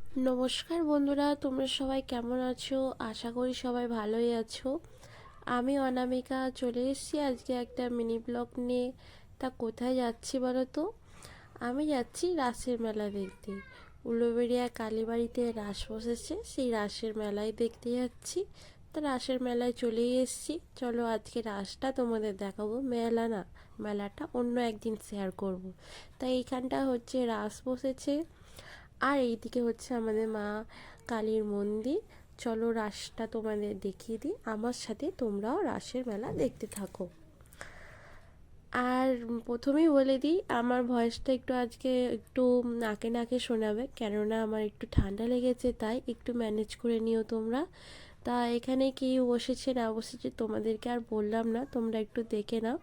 নমস্কার বন্ধুরা, তোমরা সবাই কেমন আছো? আশা করি সবাই ভালোই আছো। আমি অনামিকা চলে এসেছি আজকে একটা মিনি ব্লগ নিয়ে। তা কোথায় যাচ্ছি বলো তো? আমি যাচ্ছি রাসের মেলা দেখতে। উলুবেড়িয়া কালীবাড়িতে রাস বসেছে, সেই রাসের মেলায় দেখতে যাচ্ছি। তা রাসের মেলায় চলেই এসেছি। চলো আজকে রাসটা তোমাদের দেখাবো। মেলা না, মেলাটা অন্য একদিন শেয়ার করব। তাই এইখানটা হচ্ছে রাস বসেছে, আর এইদিকে হচ্ছে আমাদের মা কালীর মন্দির। চলো রাসটা তোমাদের দেখিয়ে দিই, আমার সাথে তোমরাও রাসের মেলা দেখতে থাকো। আর প্রথমেই বলে দিই, আমার ভয়েসটা একটু আজকে একটু নাকে নাকে শোনাবে, কেননা আমার একটু ঠান্ডা লেগেছে, তাই একটু ম্যানেজ করে নিও তোমরা। তা এখানে কি বসেছে না বসেছে তোমাদেরকে আর বললাম না, তোমরা একটু দেখে নাও।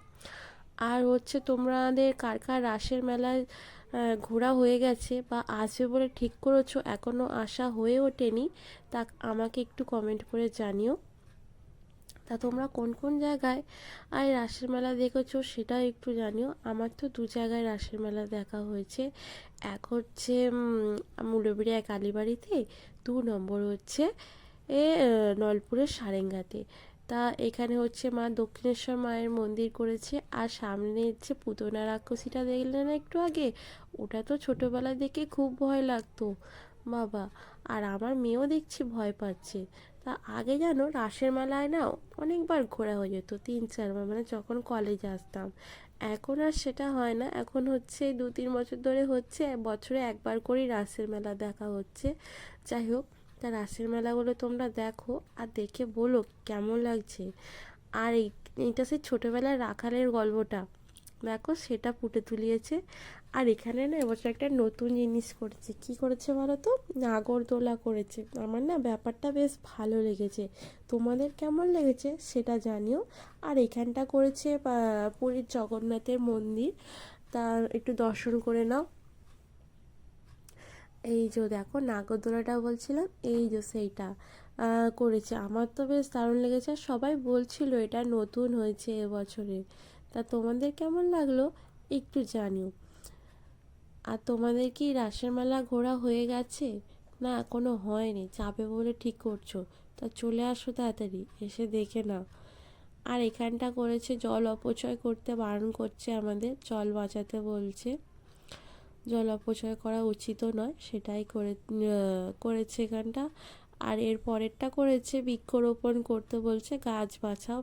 আর হচ্ছে তোমাদের কার কার রাসের মেলায় ঘোরা হয়ে গেছে বা আসবে বলে ঠিক করেছো, এখনও আসা হয়ে ওঠেনি, তা আমাকে একটু কমেন্ট করে জানিও। তা তোমরা কোন কোন জায়গায় আর রাসের মেলা দেখেছো সেটাও একটু জানিও। আমার তো দু জায়গায় রাসের মেলা দেখা হয়েছে। এক হচ্ছে উলুবেড়িয়া কালীবাড়িতে, 2 নম্বর হচ্ছে নলপুরের সারেঙ্গাতে। তা এখানে হচ্ছে মা দক্ষিণেশ্বর মায়ের মন্দির করেছে, আর সামনে হচ্ছে পুতনা রাক্ষসীটা দেখলে না একটু আগে, ওটা তো ছোটোবেলায় দেখে খুব ভয় লাগতো বাবা। আর আমার মেয়েও দেখছি ভয় পাচ্ছে। তা আগে জানো রাসের মেলায় না অনেকবার ঘোরা হয়ে যেত, 3-4বার, মানে যখন কলেজে আসতাম। এখন আর সেটা হয় না, এখন হচ্ছে 2-3 বছর ধরে হচ্ছে বছরে একবার করেই রাসের মেলা দেখা হচ্ছে। যাই হোক, তা রাসের মেলাগুলো তোমরা দেখো আর দেখে বলো কেমন লাগছে। আর এইটা সেই ছোটোবেলার রাখালের গল্পটা দেখো, সেটা ফুটে তুলিয়েছে। আর এখানে না এবছর একটা নতুন জিনিস করেছে। কি করেছে বলো তো? নাগরদোলা করেছে। আমার না ব্যাপারটা বেশ ভালো লেগেছে। তোমাদের কেমন লেগেছে সেটা জানিও। আর এখানটা করেছে পুরীর জগন্নাথের মন্দির, তার একটু দর্শন করে নাও। এই যে দেখো নাগরদোলাটা বলছিলাম, এই যে সেইটা করেছে। আমার তো বেশ দারুণ লেগেছে, আর সবাই বলছিল এটা নতুন হয়েছে এবছরে। তা তোমাদের কেমন লাগলো একটু জানিও। আর তোমাদের কি রাসের মেলা ঘোরা হয়ে গেছে? না এখনো হয়নি, যাবে বলে ঠিক করছো? তা চলে আসো তাড়াতাড়ি, এসে দেখে নাও। আর এখানটা করেছে জল অপচয় করতে বারণ করছে, আমাদের জল বাঁচাতে বলছে। জল অপচয় করা উচিতও নয়, সেটাই করেছে এখানটা। আর এর পরেরটা করেছে বৃক্ষরোপণ করতে বলছে, গাছ বাঁচাও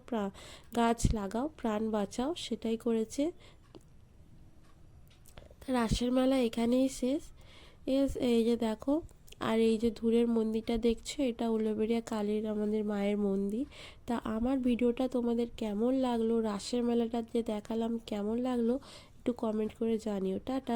গাছ লাগাও প্রাণ বাঁচাও, সেটাই করেছে। তা রাসের মেলা এখানেই শেষ। এই যে দেখো, আর এই যে দূরের মন্দিরটা দেখছো, এটা উলুবেড়িয়া কালীর আমাদের মায়ের মন্দির। তা আমার ভিডিওটা তোমাদের কেমন লাগলো, রাসের মেলাটা যে দেখালাম কেমন লাগলো, একটু কমেন্ট করে জানিও। টাটা।